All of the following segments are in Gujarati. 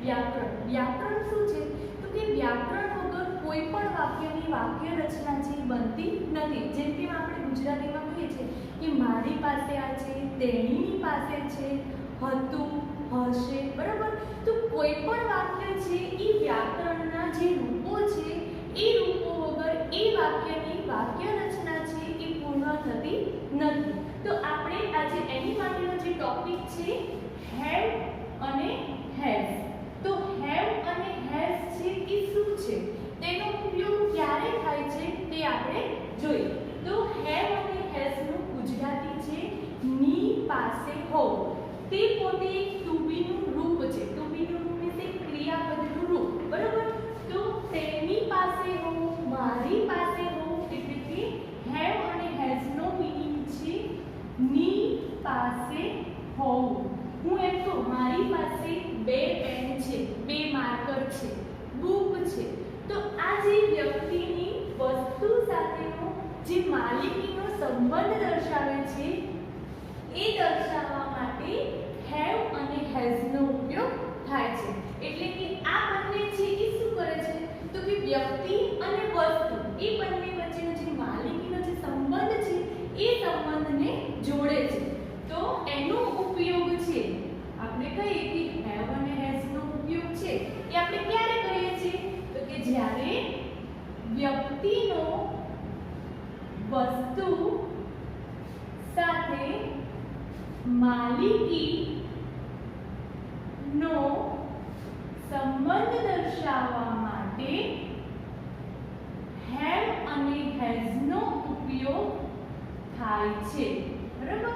व्याकरण व्याकरण શું છે તો કે વ્યાકરણ વગર કોઈ પણ વાક્યની વાક્ય રચના છે બનતી નથી। જેમ કે આપણે ગુજરાતીમાં કહીએ છીએ કે મારી પાસે આ છે, તેણીની પાસે છે, હતું, હશે, બરાબર। તો કોઈ પણ વાક્ય છે એ વ્યાકરણના જે રૂપો છે એ રૂપો વગર એ વાક્યની વાક્ય રચના છે એ પૂર્ણ થતી નથી। તો આપણે આજે એની માટેનો જે ટોપિક છે હેવ અને હેઝ। તો હેવ અને હેઝ છે એ શું છે, તેનો ઉપયોગ ક્યારે થાય છે તે આપણે જોઈએ। તો હેવ અને હેઝ નું ગુજરાતી છે ની પાસે હોવ। તે પોતે એક ટુ બી નું રૂપ છે। ટુ બી નું રૂપ એટલે ક્રિયાપદનું રૂપ, બરાબર। તો તેની પાસે હોવ, મારી પાસે હોવ એટલે કે હેવ અને હેઝ નો મીનિંગ છે ની પાસે હોવ। હું એમ તો મારી પાસે બે પેન છે, બે માર્કર છે, બુક છે। તો આ જે વ્યક્તિની વસ્તુ સાથેનો જે માલિકીનો સંબંધ દર્શાવે છે એ દર્શાવવા માટે હેવ અને હેઝ નો ઉપયોગ થાય છે। એટલે કે આ બંને છે એ શું કરે છે તો કે વ્યક્તિ અને વસ્તુ એ બંને વચ્ચેનો જે માલિકીનો જે સંબંધ છે એ સંબંધને જોડે છે। તો એનો ઉપયોગ છે આપણે કહીએ કે હેવ અને હેઝ નો ઉપયોગ છે એ આપણે ક્યારે કરીએ છીએ તો કે જ્યારે વ્યક્તિનો વસ્તુ સાથે માલિકીનો સંબંધ દર્શાવવા માટે હેવ અને હેઝ નો ઉપયોગ થાય છે, બરાબર।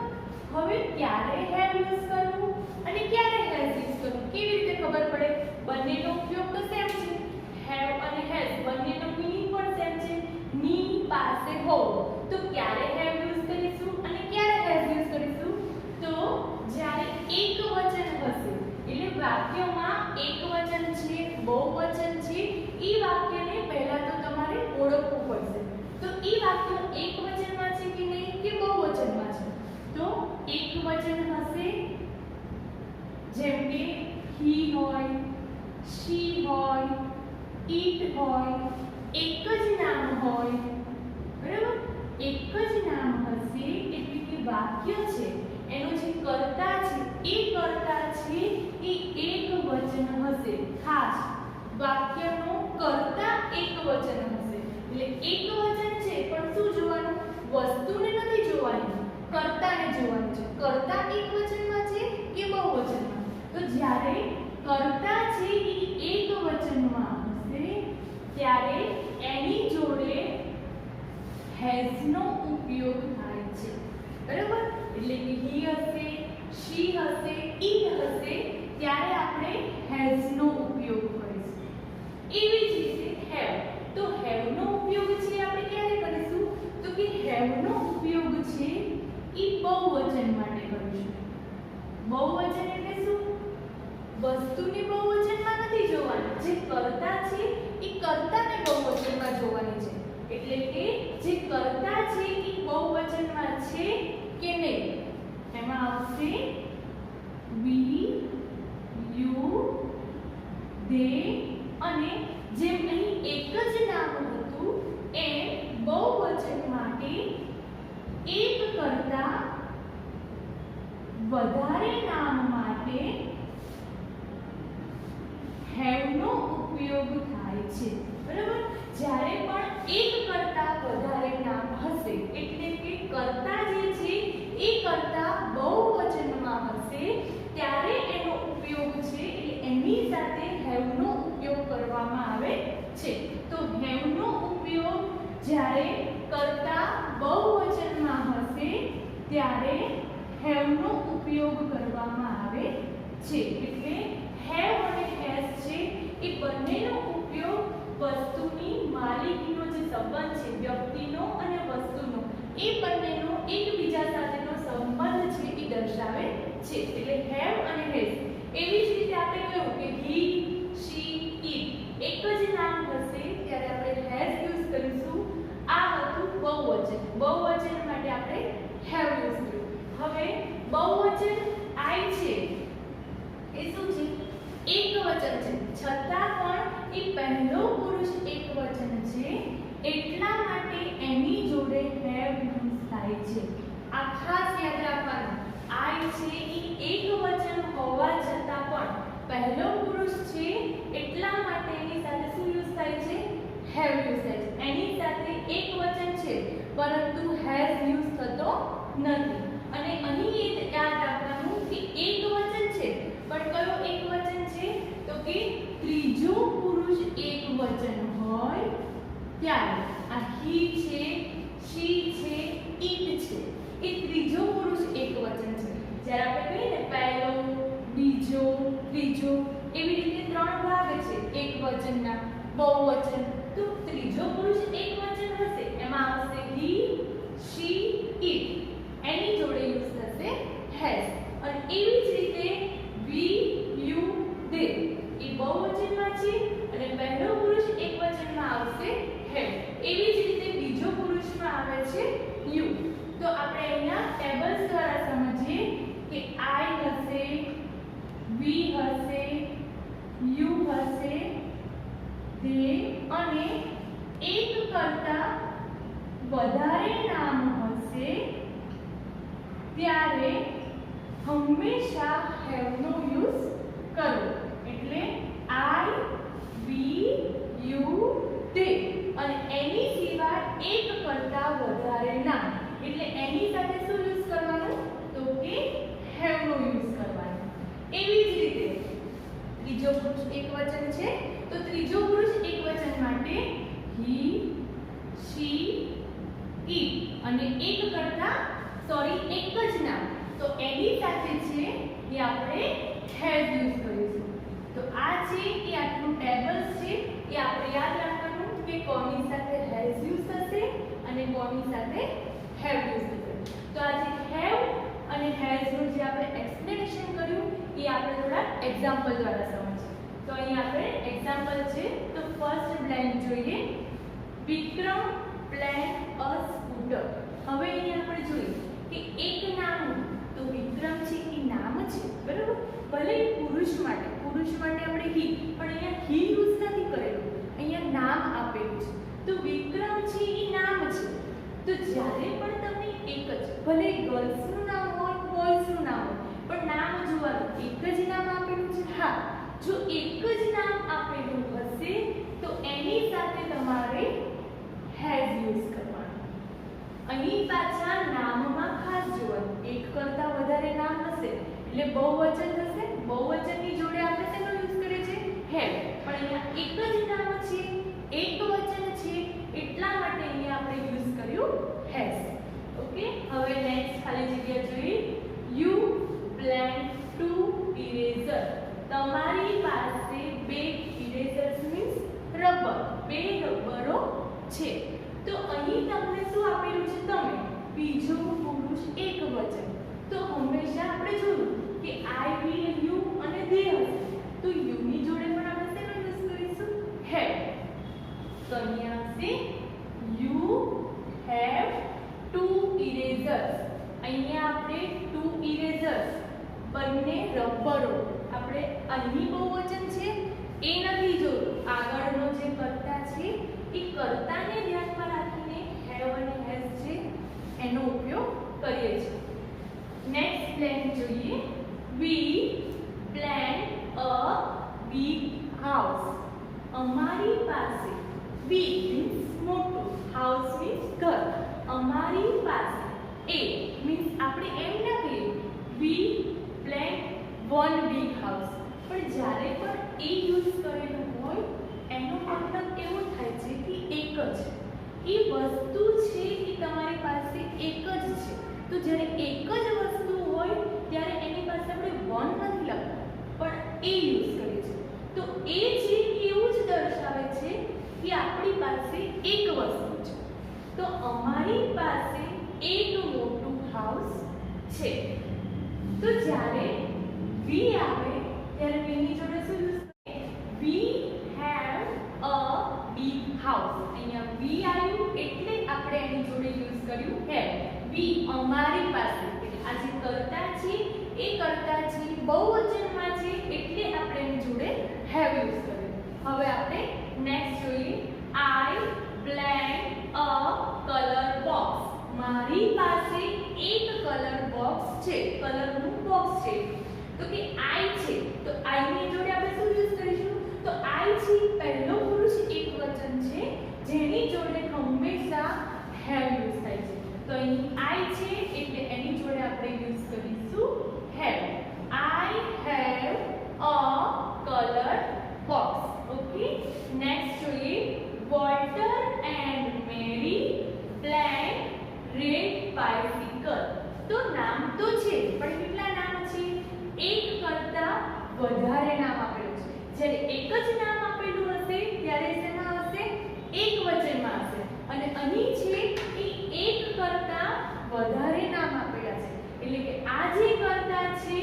હવે ક્યારે હેવ યુઝ કરવું અને ક્યારે હેઝ યુઝ કરવું કેવી રીતે ખબર પડે? બંનેનો ઉપયોગ તો સેમ છે, હેવ અને હેઝ બંનેનો મીનિંગ પણ સેમ છે, ની પાસે હોવ। તો ક્યારે હેવ યુઝ કરીશું અને ક્યારે હેઝ યુઝ કરીશું? તો જ્યારે એકવચન હશે, એટલે વાક્યમાં એકવચન છે, બહુવચન છે, એ વાક્યને પહેલા તો તમારે ઓળખવું પડશે। તો એ વાક્ય એકવચનમાં છે કે નહીં કે બહુવચનમાં છે? તો એકવચન હશે, જેમ કે he હોય, she હોય, it હોય, એક જ નામ હોય, બરાબર। એક જ નામ હશે એટલે કે વાક્ય છે એનો જે કર્તા છે એ કર્તા છે એ એકવચન હશે। ખાસ વાક્યનો કર્તા એકવચન હશે, એટલે એકવચન છે પણ શું જોવાનું? વસ્તુને નથી જોવાની, કર્તાને જોવાનું છે। કર્તા એકવચનમાં છે કે બહુવચનમાં? તો જ્યારે કર્તા છે એ એકવચનમાં હશે ત્યારે એની જોડે હેઝ નો ઉપયોગ થાય છે, બરાબર। એટલે કે he હશે, she હશે, it હશે ત્યારે આપણે હેઝ નો ઉપયોગ કરીશું। એવી જ રીતે હેવ, તો હેવ નો ઉપયોગ છે આપણે ક્યારે કરીશું તો કે હેવ નો ઉપયોગ છે એ બહુવચન માટે કરીશું। બહુવચન એટલે શું? વસ્તુને બહુવચનમાં નથી જોવાની, જે કર્તા છે એ કર્તાને બહુવચનમાં જોવાની છે। એટલે કે જે કર્તા છે એ બહુવચનમાં છે કે નહીં એમાં આવશે we, you, they અને જેમ અહીં એક જ નામ હતું એમ બહુવચન માટે એક કરતા વધારે નામ માટે હેવ નો ઉપયોગ થાય છે, બરાબર। જ્યારે પણ એક કરતા વધારે નામ હશે એટલે કે કર્તા જે છે એ કર્તા બહુવચનમાં હશે ત્યારે એનો ઉપયોગ છે એટલે એની સાથે હેવ નો ઉપયોગ કરવામાં આવે છે। તો હેવ નો ઉપયોગ જ્યારે કર્તા બહુવચનમાં હશે ત્યારે હેવ નો ઉપયોગ કરવામાં આવે છે। એટલે હેવ અને હેઝ છે એ બંનેનો ઉપયોગ વસ્તુની માલિકીનો જે સંબંધ છે વ્યક્તિનો અને વસ્તુનો એ બંનેનો એકબીજા સાથેનો સંબંધ છે એ દર્શાવે છે। એટલે હેવ અને હેઝ। એવી જ રીતે આપણે કહ્યું કે he, she, it એક જ નામ હશે ત્યારે આપણે હેઝ યુઝ કરીશું। આ હતું બહુવચન, બહુવચન માટે આપણે હેવ યુઝ કર્યું। હવે બહુવચન I છે એ શું છે એકવચન છે, છતાં પણ એ પહેલો પુરુષ એકવચન છે, એટલા માટે એની જોડે have યુઝ થાય છે. આ ખાસ યાદ રાખવાનું. I છે એ એકવચન હોવા છતાં પણ પહેલો પુરુષ છે, એટલા માટે એની સાથે શું યુઝ થાય છે? have યુઝ થાય છે. એની સાથે એકવચન છે, પરંતુ has યુઝ થતો નથી. અને અહીં એ યાદ રાખવાનું કે એકવચન છે, પણ કયો એકવચન છે? તો કે ત્રીજો પુરુષ એકવચન હોય ત્યારે. આ he છે, she છે, it છે, એ ત્રીજો પુરુષ એકવચન છે. જ્યારે આપણે કહીએ ને પહેલો, બીજો, ત્રીજો, એવી રીતે ત્રણ ભાગ છે એકવચનના, બહુવચન. તો ત્રીજો પુરુષ એકવચન હશે, એમાં આવશે he, she, it. એની જોડે યુઝ થશે has. અને એવી જ રીતે we, you, they એ બહુવચનમાં છે અને પહેલો પુરુષ એકવચનમાં આવશે have. એવી જ રીતે બીજો પુરુષમાં આવે છે you. તો આપણે અહીંયા ટેબલ્સ દ્વારા સમજીએ કે I હશે, we હશે, you હશે, they અને એક કરતા વધારે નામ હશે ત્યારે હંમેશા have નો યુઝ કરો. એટલે I, we, you, they અને એની સિવાય એક કરતા વધારે નામ, એટલે એની સાથે શું યુઝ કરવાનું? તો કે have નો યુઝ કરવાનો. એવી જ રીતે ત્રીજો પુરુષ એકવચન છે, તો ત્રીજો પુરુષ એકવચન માટે he, she, it અને એક જ નામ, તો એની સાથે છે એ આપણે have યુઝ કરીશું. તો આ છે એ આટલું ટેબલ્સ છે, એ આપણે યાદ રાખવાનું કે કોની સાથે has યુઝ થશે અને કોની સાથે have યુઝ થશે. તો આજે have અને has નું જે આપણે એક્સપ્લેનેશન કર્યું એ આપણે થોડા એક્ઝામ્પલ દ્વારા સમજીએ. તો અહીં આપણે એક્ઝામ્પલ છે, તો ફર્સ્ટ બ્લેન્ક જોઈએ. વિક્રમ પ્લાન અ સ્કૂટર. હવે અહીં આપણે જોઈએ કે એક નામ, તો વિક્રમ છે એ નામ છે, બરાબર. ભલે પુરુષ માટે આપણે he, પણ અહીંયા he યુઝ નથી કરેલું, અહીંયા નામ આપેલું છે. તો વિક્રમ છે એ નામ છે. તો જ્યારે પણ તમને એક જ, ભલે ગર્લ્સનું નામ હોય, બોય્સનું નામ હોય, પણ નામ જોવાનું એક જ નામ આપેલું છે. હા, જો એક જ નામ આપેલું હશે તો એની સાથે તમારે has યુઝ કરવાનું. અહીં પાછા નામમાં ખાસ જોવાનું, એક કરતા વધારે નામ હશે એટલે બહુવચન થશે. બહુવચનની જોડે આપણે શેનો યુઝ કરીએ છીએ? have. પણ અહીંયા એક જ નામ છે, એકવચન છે, એટલા માટે અહીંયા આપણે યુઝ કર્યું has. ઓકે, હવે નેક્સ્ટ ખાલી જગ્યા જોઈએ. you plan to eraser. તમારી પાસે બે ઇરેઝર્સ મીન્સ રબર, બે રબરો છે. તો અહીં તમને શું આપેલું છે? તમે બીજો પુરુષ એકવચન. તો હંમેશા આપણે જોયું કે I, we, you અને they હશે, તો you ની જોડે પણ આપણે શેનો યુઝ કરીશું? have. તો અહીંયા આવશે you have two erasers. અહીંયા આપણે two erasers, બંને રબરો. આપણે અહીં બહુવચન છે એ નથી જોયું, આગળનો જે કર્તા છે એ કર્તાને ધ્યાનમાં રાખીને have અને has છે એનો ઉપયોગ કરીએ છીએ. નેક્સ્ટ પ્લાન જોઈએ. we plan a big house. અમારી પાસે big means મોટું, house means ઘર. અમારી પાસે a means આપણે એમ ના કહીએ we plan one big house, પણ જ્યારે પણ એ યુઝ કરેલું હોય એનો મતલબ એવો થાય છે કે એક જ એ વસ્તુ છે એ તમારી પાસે એક જ છે. તો જ્યારે એક જ વસ્તુ હોય ત્યારે એની પાસે આપણે વન નથી લખતા, પણ એ યુઝ કરીએ છીએ. તો એ છે એવું જ દર્શાવે છે કે આપણી પાસે એક વસ્તુ છે. તો અમારી પાસે એક મોટું હાઉસ છે. તો જ્યારે we આવે ત્યારે we ની જોડે શું યુઝ કરીએ? we have a big house. અહીંયા we આવ્યું એટલે આપણે એની જોડે યુઝ કર્યું have. we અમારી પાસે, એટલે આ જે કર્તા છે એ કર્તા છે બહુવચનમાં છે એટલે આપણે એની જોડે મારી પાસે એક કલર બોક્સ છે, કલરનું બોક્સ છે. તો કે આઈ છે, તો આઈ ની જોડે આપણે શું યુઝ કરીશું? તો આઈ છે પહેલો પુરુષ એકવચન છે જેની જોડે હંમેશા હેવ યુઝ થાય છે. તો અહીં આઈ છે એટલે એની જોડે આપણે યુઝ કરીશું have. I have a colour box. Okay, next જોઈએ. Walter and Mary plan red bicycle. તો નામ તો છે પણ કેટલા નામ છે? એક કરતા વધારે નામ આપેલું છે. જ્યારે એક જ નામ આપેલું હશે ત્યારે શેમાં હશે? એકવચનમાં હશે. અને અહીં છે એ એક કરતા વધારે નામ આપેલા છે એટલે કે આ જે કરતા છે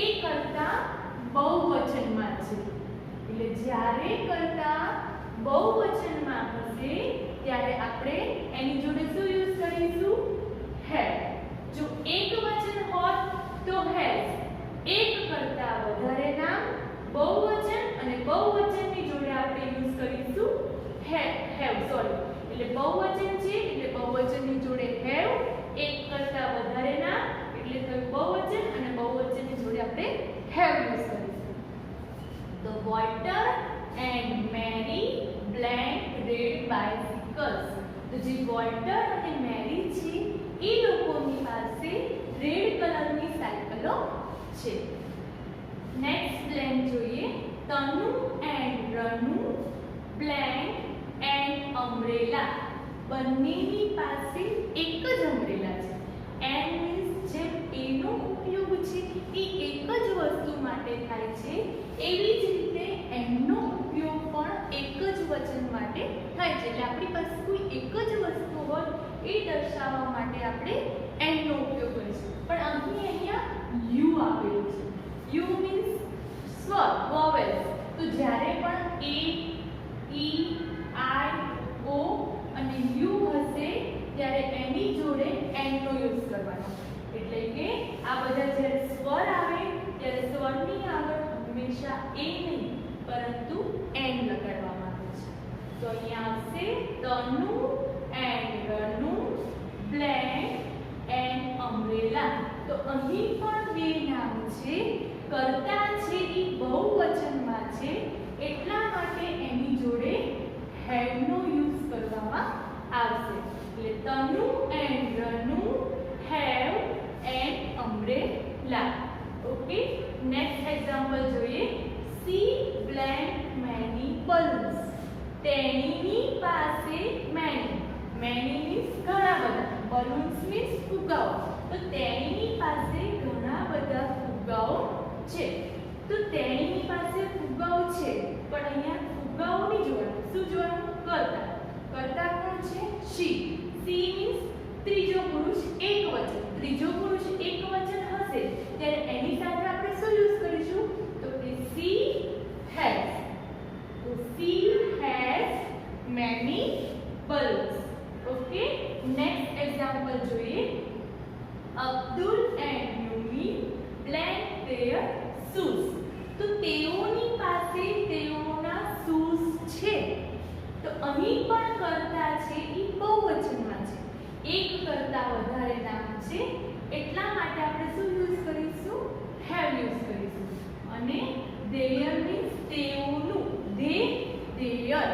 એ કરતા બહુવચનમાં છે. એટલે જ્યારે કરતા બહુવચનમાં હશે ત્યારે આપણે એની જોડે શું યુઝ કરીશું? હેવ. જો એકવચન હોત તો હેઝ. એક કરતા વધારે નામ બહુવચન અને બહુવચનની જોડે આપણે યુઝ કરીશું હેવ. સોરી, એટલે બહુવચન છે એટલે બહુવચનની જોડે હેવ. એક કરતા વધારે નામ એટલે થયું બહુવચન અને બહુવચનની જોડે આપણે હેવ યુઝ કરીશું. તો Walter and Mary blank red bicycles. તો જે વોલ્ટર અને મેરી છે એ લોકોની પાસે રેડ કલરની સાયકલો છે. નેક્સ્ટ બ્લેન્ક જોઈએ. તનુ એન્ડ રનુ બ્લેન્ક એન્ડ અમ્બ્રેલા. બંનેની પાસે એક જ અમ્બ્રેલા છે. એન્ડ મીન્સ જે એનો ઉપયોગ છે એ એક જ વસ્તુ માટે થાય છે એવી જ રીતે એમનો ઉપયોગ પણ એક જ વચન માટે થાય છે. એટલે આપણી પાસે કોઈ એક જ વસ્તુ હોય એ દર્શાવવા માટે આપણે એન્ડનો ઉપયોગ કરીશું. પણ અહીંયા યુ આપેલું છે. યુ મીન્સ સ્વર, વોવેલ્સ. તો જ્યારે પણ એ, ઈ, આઈ, ઓ અને યુ હશે ત્યારે એની જોડે એન્ડનો યુઝ કરવાનો. એટલે કે આ બધા જ્યારે સ્વર આવે ત્યારે સ્વરની આગળ હંમેશા એ નહીં પરંતુ એન લગાડવામાં આવે છે. તો અહીંયા આવશે તનુ એન્ડ રનુ બ્લેન્ક એન્ડ અમ્બ્રેલા. તો અહીં પણ બે નામ છે. કરતા છે એ બહુવચનમાં છે એટલા માટે એની જોડે હેવનો યુઝ કરવામાં આવશે. એટલે Tanu and Ranu have and umbrella. Okay, next example જોઈએ. She blank many balloons. તેણીની પાસે મેની. મેની મીન્સ ઘણા બધા. બલૂન્સ મીન્સ ફુગ્ગાઓ. તો તેણીની પાસે ઘણા બધા ફુગ્ગાઓ છે. તો તેણીની પાસે ફુગ્ગાઓ છે પણ અહીંયા ફુગ્ગાઓ નહીં જોવાનું. શું જોવાનું? કરતા. કરતા કોણ છે? શી. સી મીન્સ ત્રીજો પુરુષ એકવચન. ત્રીજો પુરુષ એકવચન હશે ત્યારે એની સાથે આપણે શું યુઝ કરીશું? તો કે સી હેઝ. તો she has many balloons. Okay, next example જોઈએ. Abdul and Yumi blank their shoes. તો તેઓની પાસે તેઓના શૂઝ છે. તો અહીં પણ કરતા છે એ બહુવચનમાં છે. એક કરતા વધારે નામ છે એટલા માટે આપણે શું યુઝ કરીશું? હેવ યુઝ કરીશું. અને ધેયર મીન્સ તેઓનું. They, their.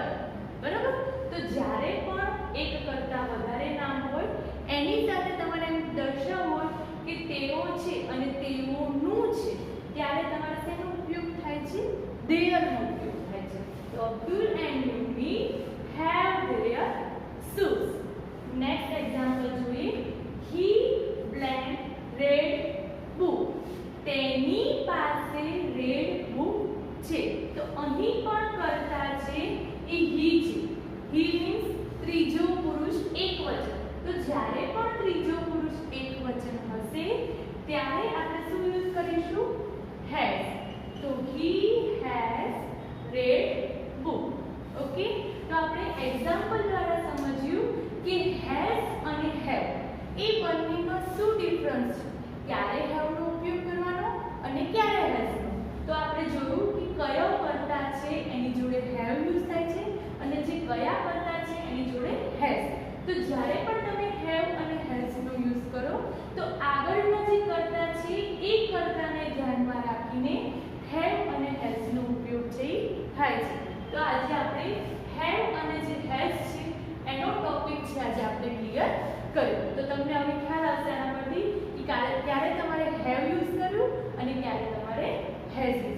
બરાબર? તો જ્યારે પણ એક કરતા વધારે નામ હોય એની સાથે તમારે એમ દર્શાવવું હોય કે તેઓ છે અને તેઓનું છે ત્યારે તમારે શેનો ઉપયોગ થાય છે? ધેયરનો ઉપયોગ થાય છે. તો Abdul and Yumi have their shoes. Next example જોઈએ. He blank red book. તેની પાસે રેડ બુક છે. તો અહીં પણ કરતા છે એ હી છે. હી મીન્સ ત્રીજો પુરુષ એકવચન. તો જ્યારે પણ ત્રીજો પુરુષ એકવચન હશે ત્યારે આપણે શું યુઝ કરીશું? હેઝ. તો he has red book. Okay, તો આપણે એક્ઝામ્પલ દ્વારા સમજ્યું કે હેઝ અને હેવ એ બંનેમાં શું ડિફરન્સ છે. ક્યારે હેવનો ઉપયોગ કરવાનો અને ક્યારે હેઝનો. તો આપણે જોયું કે કયો કરતા છે એની જોડે હેવ યુઝ થાય છે અને જે કયા કરતા છે એની જોડે હેઝ. તો જ્યારે પણ તમે હેવ અને હેઝ હેઝ